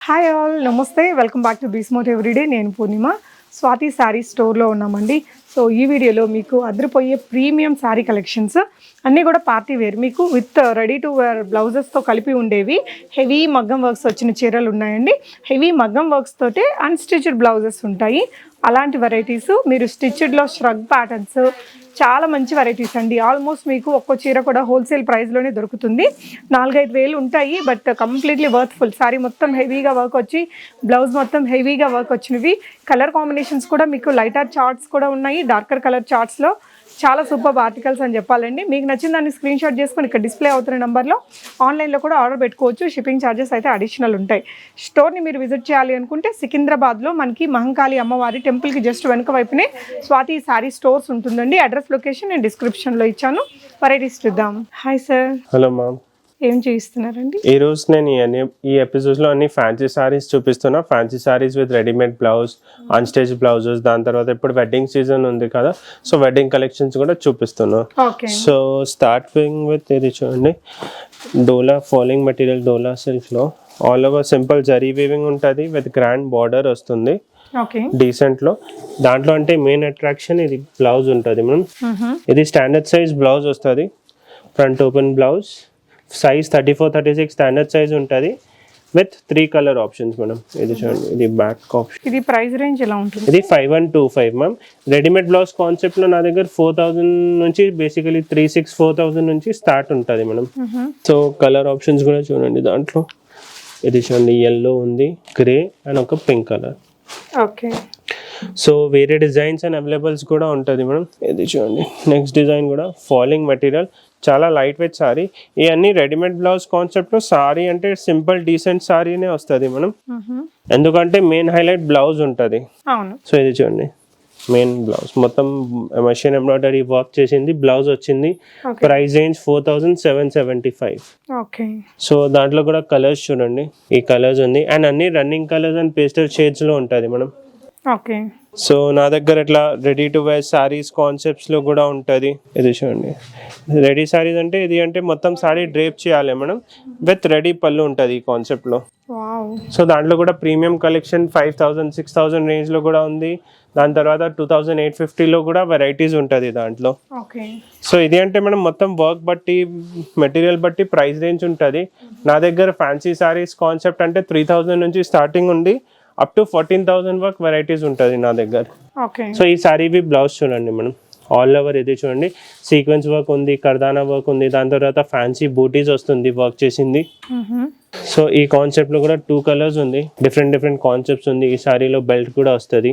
Hi all, నమస్తే. Welcome back to బీస్మోట్ everyday. నేను పూర్ణిమ, స్వాతి శారీ స్టోర్లో ఉన్నామండి. సో ఈ వీడియోలో మీకు అదిరిపోయే ప్రీమియం శారీ కలెక్షన్స్ అన్నీ కూడా పార్టీ వేర్, మీకు విత్ రెడీ టు వేర్ బ్లౌజెస్తో కలిపి ఉండేవి హెవీ మగ్గం వర్క్స్ వచ్చిన చీరలు ఉన్నాయండి. హెవీ మగ్గం వర్క్స్ తోటే అన్స్టిచ్డ్ బ్లౌజెస్ ఉంటాయి. అలాంటి వెరైటీస్ మీరు స్టిచ్డ్లో ష్రగ్ ప్యాటర్న్స్ చాలా మంచి వెరైటీస్ అండి. ఆల్మోస్ట్ మీకు ఒక్కో చీర కూడా హోల్సేల్ ప్రైస్లోనే దొరుకుతుంది. 4-5 వేలు ఉంటాయి, బట్ కంప్లీట్లీ వర్త్ఫుల్. సారీ మొత్తం హెవీగా వర్క్ వచ్చి బ్లౌజ్ మొత్తం హెవీగా వర్క్ వచ్చినవి. కలర్ కాంబినేషన్స్ కూడా మీకు లైటర్ చార్ట్స్ కూడా ఉన్నాయి. డార్కర్ కలర్ చార్ట్స్లో చాలా సూపర్ ఆర్టికల్స్ అని చెప్పాలండి. మీకు నచ్చిన దాన్ని స్క్రీన్ షాట్ చేసుకొని ఇక్కడ డిస్ప్లే అవుతున్న నెంబర్లో ఆన్లైన్లో కూడా ఆర్డర్ పెట్టుకోవచ్చు. షిప్పింగ్ ఛార్జెస్ అయితే అడిషనల్ ఉంటాయి. స్టోర్ని మీరు విజిట్ చేయాలి అనుకుంటే సికింద్రాబాద్లో మనకి మహంకాళి అమ్మవారి టెంపుల్కి జస్ట్ వెనుక వైపునే స్వాతి శారీ స్టోర్స్ ఉంటుందండి. అడ్రస్ లొకేషన్ నేను డిస్క్రిప్షన్లో ఇచ్చాను. వెరైటీస్ చూద్దాం. Hi sir. హలో మ్యామ్, ఏం చేయిస్తున్నారండి? ఈ రోజు నేను ఈ ఎపిసోడ్లో అన్ని ఫ్యాన్సీ సారీస్ చూపిస్తున్నా. Fancy saris with readymade blouse, unstitch blouses. దాని తర్వాత ఇప్పుడు వెడ్డింగ్ సీజన్ ఉంది కదా, సో వెడ్డింగ్ కలెక్షన్స్ కూడా చూపిస్తున్నా. సో స్టార్టింగ్ విత్ ఇది చూడండి, డోలా ఫాలింగ్ మెటీరియల్, డోలా సిల్క్లో all over simple zari weaving ఉంటుంది విత్ గ్రాండ్ బార్డర్ వస్తుంది డీసెంట్ లో. దాంట్లో అంటే మెయిన్ అట్రాక్షన్ ఇది బ్లౌజ్ ఉంటుంది మనం. ఇది స్టాండర్డ్ సైజ్ బ్లౌజ్ వస్తుంది, front open blouse, size 34-36 standard size ఉంటుంది విత్ 3 కలర్ ఆప్షన్స్ మేడం. ఇది చూడండి, ఇది బ్యాక్ ఆప్షన్. ఇది ప్రైస్ రేంజ్ ఎలా ఉంటుంది? ఇది 5125 మ్యామ్. రెడీమేడ్ బ్లౌజ్ కాన్సెప్ట్ లో నా దగ్గర 4000 నుంచి బేసికలీ 36-4000 నుంచి స్టార్ట్ ఉంటుంది మేడం. సో కలర్ ఆప్షన్స్ కూడా చూడండి దాంట్లో. ఇది చూడండి, ఎల్లో ఉంది, గ్రే అండ్ ఒక పింక్ కలర్. ఓకే. సో వేరే డిజైన్స్ అండ్ అవైలబుల్స్ కూడా ఉంటుంది మేడం. ఇది చూడండి, నెక్స్ట్ డిజైన్ కూడా ఫాలింగ్ మెటీరియల్, చాలా లైట్ వెయిట్ సారీ. ఇవన్నీ రెడీమేడ్ బ్లౌజ్ కాన్సెప్ట్ లో సారీ అంటే సింపుల్ డీసెంట్ సారీనే వస్తుంది మనం, ఎందుకంటే మెయిన్ హైలైట్ బ్లౌజ్ ఉంటుంది. సో ఇది చూడండి, మెయిన్ బ్లౌజ్ మొత్తం మెషిన్ ఎంబ్రాయిడరీ వర్క్ చేసింది బ్లౌజ్ వచ్చింది. Price range 4775. సో దాంట్లో కూడా కలర్స్ చూడండి, ఈ కలర్స్ ఉంది అండ్ అన్ని running colours and pastel shades లో ఉంటుంది మనం. సో నా దగ్గర ఇట్లా ready to wear saris concepts లో కూడా ఉంటుంది. ఇది చూడండి, రెడీ సారీస్ అంటే ఇది అంటే మొత్తం సారీ డ్రేప్ చేయాలి మనం విత్ రెడీ పళ్ళు ఉంటుంది ఈ కాన్సెప్ట్ లో. సో దాంట్లో కూడా ప్రీమియం కలెక్షన్ 5000-6000 రేంజ్ లో కూడా ఉంది. దాని తర్వాత 2850 లో కూడా వెరైటీస్ ఉంటుంది దాంట్లో. సో ఇది అంటే మనం మొత్తం వర్క్ బట్టి మెటీరియల్ బట్టి ప్రైస్ రేంజ్ ఉంటుంది. నా దగ్గర ఫ్యాన్సీ సారీస్ కాన్సెప్ట్ అంటే 3000 నుంచి స్టార్టింగ్ ఉంది, అప్ టు 14,000 వర్క్ వెరైటీస్ ఉంటుంది నా దగ్గర. సో ఈ సారీ బ్లౌజ్ చూడండి మనం, ఆల్ ఓవర్ ఇది చూడండి, సీక్వెన్స్ వర్క్ ఉంది, కర్దానా వర్క్ ఉంది, దాని తర్వాత ఫ్యాన్సీ బూటీస్ వస్తుంది వర్క్ చేసింది. సో ఈ కాన్సెప్ట్ లో కూడా 2 కలర్స్ ఉంది, డిఫరెంట్ కాన్సెప్ట్స్ ఉంది. ఈ సారీలో బెల్ట్ కూడా వస్తుంది.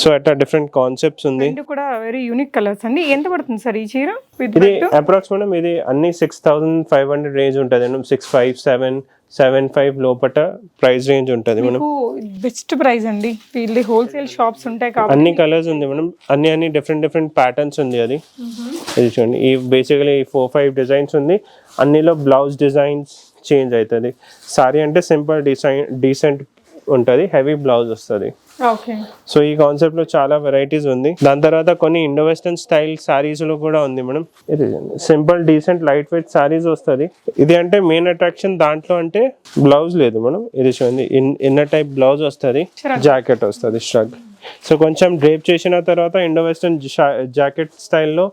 సో అట్లా డిఫరెంట్ కాన్సెప్ట్స్ ఉంది, కూడా వెరీ యూనిక్ కలర్స్ అండి. ఎంత పడుతుంది సార్ ఈ చీర? ఇది అప్రాక్స్ మేడం ఇది అన్ని 6500 రేంజ్ ఉంటుంది. 65-75 లోపల ప్రైస్ రేంజ్ ఉంటుంది మనం. బెస్ట్ ప్రైస్ అండి, వీళ్ళది హోల్సేల్ షాప్స్ ఉంటాయి కాబట్టి. అన్ని కలర్స్ ఉంది మనం, అన్ని డిఫరెంట్ ప్యాటర్న్స్ ఉంది. అది ఇది చూడండి, ఈ బేసికలీ 4-5 డిజైన్స్ ఉంది. అన్నిలో బ్లౌజ్ డిజైన్స్ చేంజ్ అవుతుంది. సారీ అంటే సింపుల్ డీసెంట్ ఉంటుంది, హెవీ బ్లౌజ్ వస్తుంది. సో ఈ కాన్సెప్ట్ లో చాలా వెరైటీస్ ఉంది. దాని తర్వాత కొన్ని ఇండో వెస్టర్న్ స్టైల్ సారీస్ లో కూడా ఉంది మేడం. ఇది simple decent light weight saris వస్తుంది. ఇది అంటే మెయిన్ అట్రాక్షన్ దాంట్లో అంటే బ్లౌజ్ లేదు మేడం. ఇది చూడండి, ఇన్నర్ టైప్ బ్లౌజ్ వస్తుంది, జాకెట్ వస్తుంది ష్రగ్. సో కొంచెం డ్రేప్ చేసిన తర్వాత ఇండో వెస్టర్న్ జాకెట్ స్టైల్లో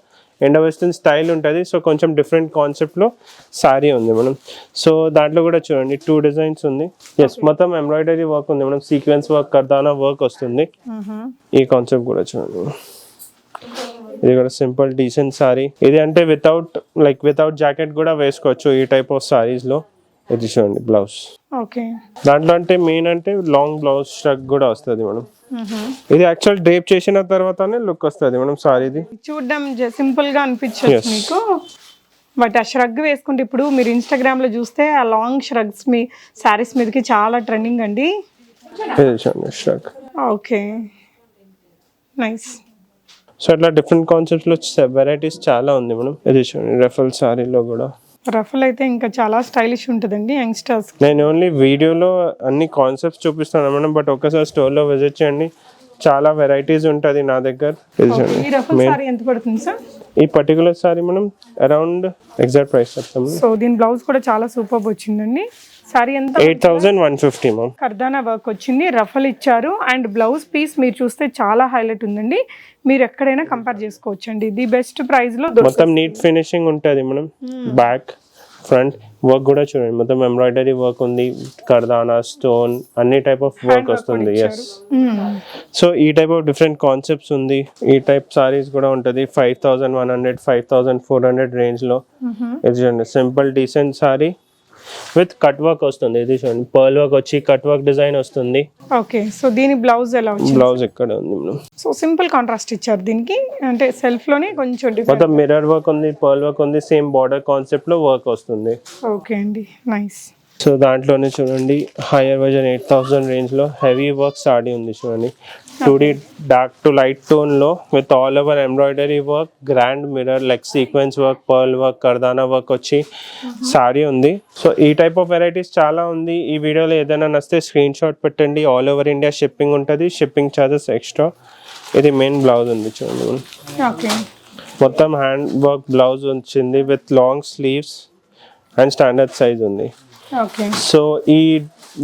ఇండో వెస్టర్న్ స్టైల్ ఉంటుంది. సో కొంచెం డిఫరెంట్ కాన్సెప్ట్ లో సారీ ఉంది మనం. సో దాంట్లో కూడా చూడండి 2 డిజైన్స్ ఉంది. ఎస్, మొత్తం ఎంబ్రాయిడరీ వర్క్ ఉంది మనం, సీక్వెన్స్ వర్క్, కర్దానా వర్క్ వస్తుంది. ఈ కాన్సెప్ట్ కూడా చూడండి, ఇది కూడా సింపుల్ డీసెంట్ సారీ. ఇది అంటే వితౌట్ జాకెట్ కూడా వేసుకోవచ్చు ఈ టైప్ ఆఫ్ సారీస్ లో. ఇది చూడండి బ్లౌజ్. దాంట్లో అంటే మెయిన్ అంటే లాంగ్ బ్లౌజ్ స్ట్రక్ కూడా వస్తుంది మేడం. ఇది యాక్చువల్ డ్రేప్ చేసిన తర్వాతనే లుక్ వస్తుంది మేడం సారీది. చూడడం సింపుల్ గా అనిపించచ్చు మీకు, బట్ ఆ ష్రగ్ వేసుకుంటే ఇప్పుడు మీరు ఇన్స్టాగ్రామ్ లో చూస్తే ఆ లాంగ్ ష్రగ్స్ మీ సారీస్ మీదకి చాలా ట్రెండింగ్ అండి. ష్రగ్. Okay, nice. సో అట్లా డిఫరెంట్ కాన్సెప్ట్స్ లో వెరైటీస్ చాలా ఉంది మేడం. ఇది చూడండి, రఫల్ సారీలో కూడా. రఫల్ అయితే ఇంకా చాలా స్టైలిష్ ఉంటుందండి యంగ్స్టర్స్. నేను ఓన్లీ వీడియోలో అన్ని కాన్సెప్ట్స్ చూపిస్తాను మేడం, బట్ ఒకసారి స్టోర్ లో విజిట్ చేయండి, చాలా వెరైటీస్ ఉంటుంది నా దగ్గర. ఎంత పడుతుంది సార్ ఈ పర్టికులర్ సారీ మనం? అరౌండ్ ఎగ్జాక్ట్ ప్రైస్ చెప్తాము. సో దీని బ్లౌజ్ కూడా చాలా సూపర్ వచ్చిందండి. సారీ ఎంత 8150 మ్యామ్. కర్దానా వర్క్ వచ్చింది, రఫల్ ఇచ్చారు అండ్ బ్లౌజ్ పీస్ మీరు చూస్తే చాలా హైలైట్ ఉందండి. మీరు ఎక్కడైనా కంపేర్ చేసుకోవచ్చు అండి. ది బెస్ట్ ప్రైస్ లో మొత్తం నీట్ ఫినిషింగ్ ఉంటుంది మనం. బ్యాక్ ఫ్రంట్ వర్క్ కూడా చూడండి, మొత్తం ఎంబ్రాయిడరీ వర్క్ ఉంది, కర్దానా స్టోన్ అన్ని టైప్ ఆఫ్ వర్క్ వస్తుంది. ఎస్, సో ఈ టైప్ ఆఫ్ డిఫరెంట్ కాన్సెప్ట్స్ ఉంది. ఈ టైప్ సారీస్ కూడా ఉంటుంది 5100 5400 రేంజ్ లో. ఇది చూడండి simple decent sorry with cut work వస్తుంది. ఇది చూడండి పర్ల్ వర్క్ వచ్చి కట్ వర్క్ డిజైన్ వస్తుంది. ఓకే, సో దీని బ్లౌజ్ ఎలా వచ్చింది? బ్లౌజ్ ఇక్కడ ఉంది మనం. సో సింపుల్ కాంట్రాస్ట్ ఇచ్చారు దీనికి, అంటే సెల్ఫ్ లోనే కొంచెం డిఫరెంట్. మొత్తం మిర్రర్ వర్క్ ఉంది, పర్ల్ వర్క్ ఉంది, సేమ్ బార్డర్ కాన్సెప్ట్ లో వర్క్ వస్తుంది. ఓకే అండి, నైస్. సో దాంట్లోనే చూడండి హైయర్ వర్జన్ 8000 రేంజ్ లో హెవీ వర్క్ సారీ ఉంది చూడండి. 2D dark to light tone లో with all over embroidery work, grand mirror leg sequence work, pearl work, కర్దానా వర్క్ వచ్చి సారీ ఉంది. సో ఈ టైప్ ఆఫ్ వెరైటీస్ చాలా ఉంది. ఈ వీడియోలో ఏదైనా నచ్చితే స్క్రీన్ షాట్ పెట్టండి. ఆల్ ఓవర్ ఇండియా షిప్పింగ్ ఉంటుంది, షిప్పింగ్ ఛార్జెస్ ఎక్స్ట్రా. ఇది మెయిన్ బ్లౌజ్ ఉంది చూడండి. ఓకే, మొత్తం హ్యాండ్ వర్క్ బ్లౌజ్ వచ్చింది with long sleeves and standard size ఉంది. ఓకే, సో ఈ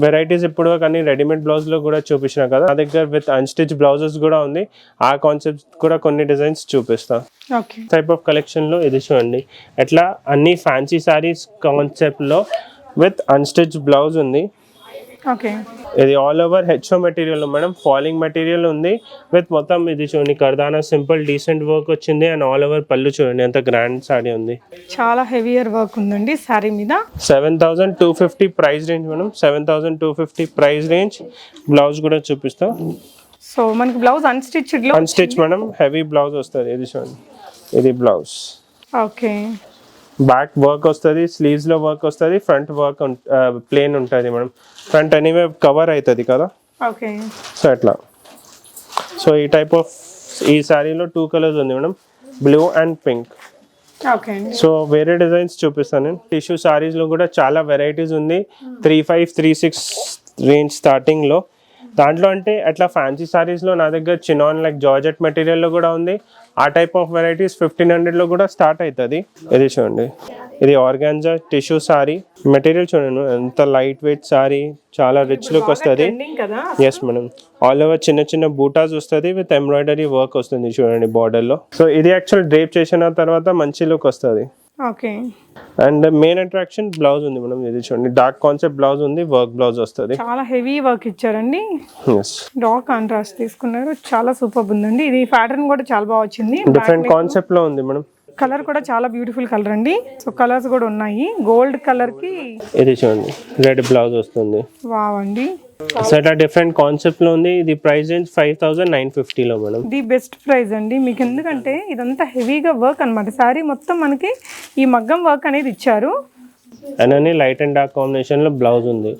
వెరైటీస్ ఇప్పుడు కానీ రెడీమేడ్ బ్లౌజ్ లో కూడా చూపించిన కదా, నా దగ్గర విత్ అన్స్టిచ్ బ్లౌజెస్ కూడా ఉంది. ఆ కాన్సెప్ట్ కూడా కొన్ని డిజైన్స్ చూపిస్తా. ఓకే, టైప్ ఆఫ్ కలెక్షన్ లో ఇది చూడండి, ఎట్లా అన్ని ఫ్యాన్సీ సారీస్ కాన్సెప్ట్ లో విత్ అన్స్టిచ్ బ్లౌజ్ ఉంది. ఓకే, ఇది all over HO material madam, falling material ఉంది విత్ మొత్తం ఇది చూడండి కర్దానా సింపుల్ డీసెంట్ వర్క్ వచ్చింది అండ్ ఆల్ ఓవర్ పళ్ళు చూడండి ఎంత గ్రాండ్ సారీ ఉంది. చాలా హెవియర్ వర్క్ ఉందండి సారీ మీద. 7250 price range madam, 7250 price range. Blouse కూడా చూపిస్తా. సో మనకి బ్లౌజ్ అన్స్టిచ్డ్ లో, అన్స్టిచ్ మేడం, హెవీ బ్లౌజ్ వస్తుంది. ఇది చూడండి, ఇది బ్లౌజ్. ఓకే, బ్యాక్ వర్క్ వస్తుంది, స్లీవ్స్ లో వర్క్ వస్తుంది, ఫ్రంట్ వర్క్ ప్లేన్ ఉంటుంది మేడం. ఫ్రంట్ ఎనీవే కవర్ అవుతుంది కదా. ఓకే, సో ఎట్లా. సో ఈ టైప్ ఆఫ్ ఈ సారీలో 2 కలర్స్ ఉంది madam, blue and pink. Okay, so వేరే డిజైన్స్ చూపిస్తాను నేను. టిష్యూ సారీస్ లో కూడా చాలా వెరైటీస్ ఉంది. 3536 రేంజ్ స్టార్టింగ్ లో. దాంట్లో అంటే అట్లా ఫ్యాన్సీ సారీస్ లో నా దగ్గర చినాన్ లైక్ జార్జెట్ మెటీరియల్ లో కూడా ఉంది. ఆ టైప్ ఆఫ్ వెరైటీస్ 1500 లో కూడా స్టార్ట్ అవుతుంది. ఇది చూడండి, ఇది ఆర్గాన్జా టిష్యూ సారీ మెటీరియల్ చూడండి ఎంత లైట్ వెయిట్ సారీ, చాలా రిచ్ లుక్ వస్తుంది. కదా. ఎస్ మేడం, ఆల్ ఓవర్ చిన్న చిన్న బూటాస్ వస్తుంది విత్ ఎంబ్రాయిడరీ వర్క్ వస్తుంది చూడండి బార్డర్ లో. సో ఇది యాక్చువల్ డ్రేప్ చేసిన తర్వాత మంచి లుక్ వస్తుంది. Okay, and main attraction blouse ఉంది మేడం. ఇది చూడండి డార్క్ కాన్సెప్ట్ బ్లౌజ్ ఉంది, వర్క్ బ్లౌజ్ వస్తుంది. చాలా హెవీ వర్క్ ఇచ్చారండి. ఎస్, డార్క్ కాంట్రాస్ట్ తీసుకున్నారు, చాలా సూపర్ ఉందండి. ఇది ప్యాటర్న్ కూడా చాలా బాగా వచ్చింది. డిఫరెంట్ కాన్సెప్ట్ లో ఉంది మేడం. కలర్ కూడా చాలా బ్యూటిఫుల్ కలర్ అండి. సో కలర్స్ కూడా ఉన్నాయి. గోల్డ్ కలర్ కి ఇది చూడండి రెడ్ బ్లౌజ్ వస్తుంది. వావ్ అండి, సో ఇట్లా డిఫరెంట్ కాన్సెప్ట్ లో ఉంది. ఇది ప్రైస్ రేంజ్ 5950 లో మేడం. ది బెస్ట్ ప్రైస్ అండి మీకు, ఎందుకంటే ఇదంతా హెవీగా వర్క్ అన్నమాట. సారీ మొత్తం మనకి ఈ మగ్గం వర్క్ అనేది ఇచ్చారు. అండ్ అని లైట్ అండ్ డార్క్ కాంబినేషన్ లో బ్లౌజ్ ఉంది.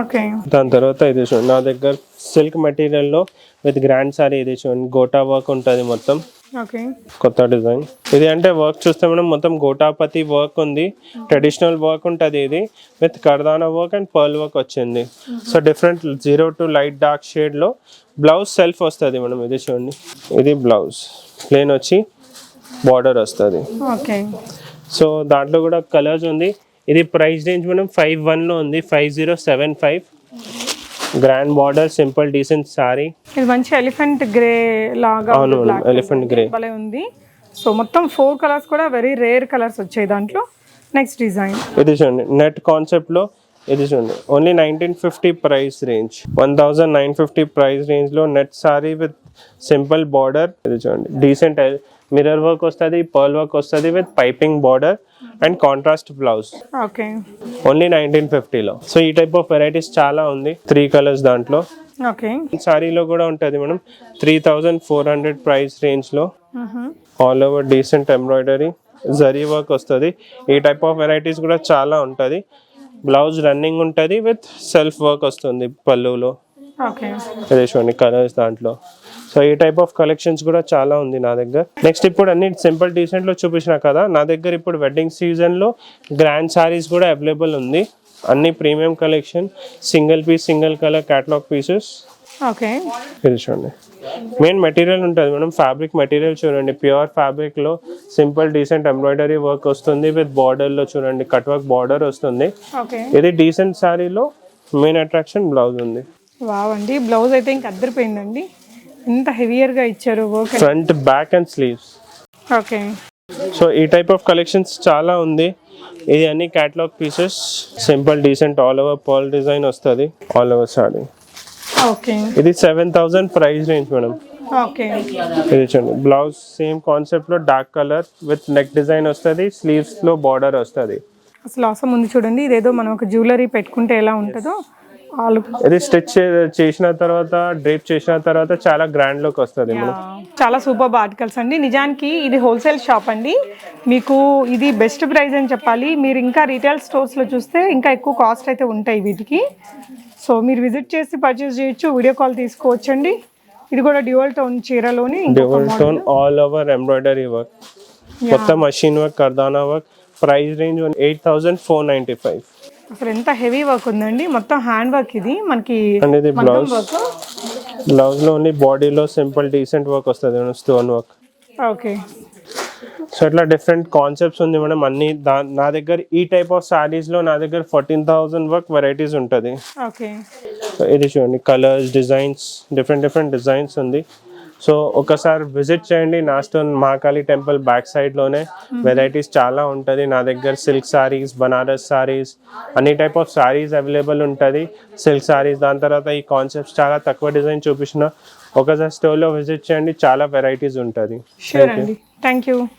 ఓకే, దాని తర్వాత ఇది చూడండి నా దగ్గర సిల్క్ మెటీరియల్ లో విత్ గ్రాండ్ సారీ. ఇది చూడండి గోటా వర్క్ ఉంటుంది మొత్తం. ఓకే, కొత్త డిజైన్ ఇది. అంటే వర్క్ చూస్తే మనం మొత్తం గోటాపతి వర్క్ ఉంది, ట్రెడిషనల్ వర్క్ ఉంటుంది. ఇది విత్ కర్దానా వర్క్ అండ్ పర్ల్ వర్క్ వచ్చింది. So different 0 to light dark shade లో బ్లౌజ్ సెల్ఫ్ వస్తుంది మేడం. ఇది చూడండి, ఇది బ్లౌజ్ ప్లేన్ వచ్చి బార్డర్ వస్తుంది. ఓకే, సో దాంట్లో కూడా కలర్స్ ఉంది. ఇది ప్రైస్ రేంజ్ మనం 51 లో ఉంది, 5075. Grand border simple decent sorry. ఇది మంచి ఎలిఫెంట్ గ్రే లాగా ఎలిఫెంట్ గ్రే భలే ఉంది. సో మొత్తం 4 కలర్స్ కూడా వెరీ రేర్ కలర్స్ వచ్చాయి దాంట్లో. నెక్స్ట్ డిజైన్ ఇది చూడండి నెట్ కాన్సెప్ట్ లో. ఇది చూడండి only 1950 price range, 1950 price range లో net sari with simple border. ఇది చూడండి డీసెంట్ మిర్రర్ వర్క్ వస్తుంది, పర్ల్ వర్క్ వస్తుంది with piping border and contrast blouse. Okay, only 1950 లో. సో ఈ టైప్ ఆఫ్ వెరైటీస్ చాలా ఉంది. 3 కలర్స్ దాంట్లో. ఓకే, సారీలో కూడా ఉంటుంది మేడం. 3400 ప్రైస్ రేంజ్ లో all over decent embroidery zari work వస్తుంది. ఈ టైప్ ఆఫ్ వెరైటీస్ కూడా చాలా ఉంటుంది. బ్లౌజ్ రన్నింగ్ ఉంటుంది విత్ సెల్ఫ్ వర్క్ వస్తుంది పళ్ళులో. ఓకే, అదే చూడండి కలర్స్ దాంట్లో. సో ఈ టైప్ ఆఫ్ కలెక్షన్స్ కూడా చాలా ఉంది నా దగ్గర. నెక్స్ట్ ఇప్పుడు అన్ని సింపుల్ డీసెంట్ లో చూపించిన కదా, నా దగ్గర ఇప్పుడు వెడ్డింగ్ సీజన్ లో గ్రాండ్ సారీస్ కూడా అవైలబుల్ ఉంది. అన్ని premium collection, single piece single colour catalogue pieces. Okay. ఇది చూడండి మెయిన్ మెటీరియల్ ఉంటుంది మేడం, ఫ్యాబ్రిక్ మెటీరియల్ చూడండి, ప్యూర్ ఫ్యాబ్రిక్ లో సింపుల్ డీసెంట్ ఎంబ్రాయిడరీ వర్క్ వస్తుంది విత్ బార్డర్ లో చూడండి కట్ వర్క్ బార్డర్ వస్తుంది. ఓకే. ఇది డీసెంట్ శారీలో మెయిన్ అట్రాక్షన్ బ్లౌజ్ ఉంది. వావ్ అండి, బ్లౌజ్ అయితే ఇంకా అద్దరిపోయిందండి, ఎంత హెవియర్గా ఇచ్చారు work. Front back and sleeves. Okay. So ఈ టైప్ ఆఫ్ కలెక్షన్స్ చాలా ఉంది. ఇది అన్ని catalogue pieces, simple decent all over pearl design వస్తుంది ఆల్ ఓవర్ సారీ. ఓకే. ఇది 7,000 ప్రైస్ రేంజ్ మేడం. ఓకే. ఇది చూడండి బ్లౌజ్ సేమ్ కాన్సెప్ట్ లో dark colour with neck design వస్తుంది, స్లీవ్స్ లో బార్డర్ వస్తుంది. అసలు అవసరం ఉంది చూడండి, ఇదేదో మనం ఒక జ్యువెలరీ పెట్టుకుంటే ఎలా ఉంటుందో ఆలు. ఇది స్టిచ్ చేసిన తర్వాత డ్రేప్ చేసిన తర్వాత చాలా గ్రాండ్ లుక్ వస్తుంది మేడం. చాలా సూపర్ ఆర్టికల్స్ అండి. నిజానికి ఇది హోల్సేల్ షాప్ అండి, మీకు ఇది బెస్ట్ ప్రైస్ అని చెప్పాలి. మీరు ఇంకా రీటైల్ స్టోర్స్లో చూస్తే ఇంకా ఎక్కువ కాస్ట్ అయితే ఉంటాయి వీటికి. సో మీరు విజిట్ చేసి పర్చేస్ చేయొచ్చు, వీడియో కాల్ తీసుకోవచ్చు అండి. ఇది కూడా డ్యూయల్ టోన్ చీరలోని dual tone all over embroidery work, మొత్తం మషిన్ వర్క్, కర్దానా వర్క్. Price range 8,495. అసలు ఎంత హెవీ వర్క్ ఉందండి, మొత్తం హ్యాండ్ వర్క్ ఇది మనకి. అండ్ ఇది బ్లౌజ్, వర్క్. బ్లౌజ్ లో ఓన్లీ బాడీలో సింపుల్ డీసెంట్ వర్క్ వస్తుంది madam, stone work. Okay. So ఇట్లా డిఫరెంట్ కాన్సెప్ట్స్ ఉంది మేడం అన్ని. నా దగ్గర ఈ టైప్ ఆఫ్ సారీస్ లో నా దగ్గర 14,000 వర్క్ వెరైటీస్ ఉంటుంది. ఓకే. సో ఇది చూడండి కలర్స్, డిజైన్స్, డిఫరెంట్ డిజైన్స్ ఉంది. సో ఒకసారి విజిట్ చేయండి నా store, Mahakali temple back side లోనే. వెరైటీస్ చాలా ఉంటుంది నా దగ్గర, సిల్క్ సారీస్, బనారస్ సారీస్, అన్ని టైప్ ఆఫ్ సారీస్ అవైలబుల్ ఉంటుంది. సిల్క్ సారీస్, దాని తర్వాత ఈ కాన్సెప్ట్స్ చాలా తక్కువ డిజైన్ చూపించిన. ఒకసారి స్టోర్లో విజిట్ చేయండి, చాలా వెరైటీస్ ఉంటుంది. షూర్ అండి, థ్యాంక్ యూ.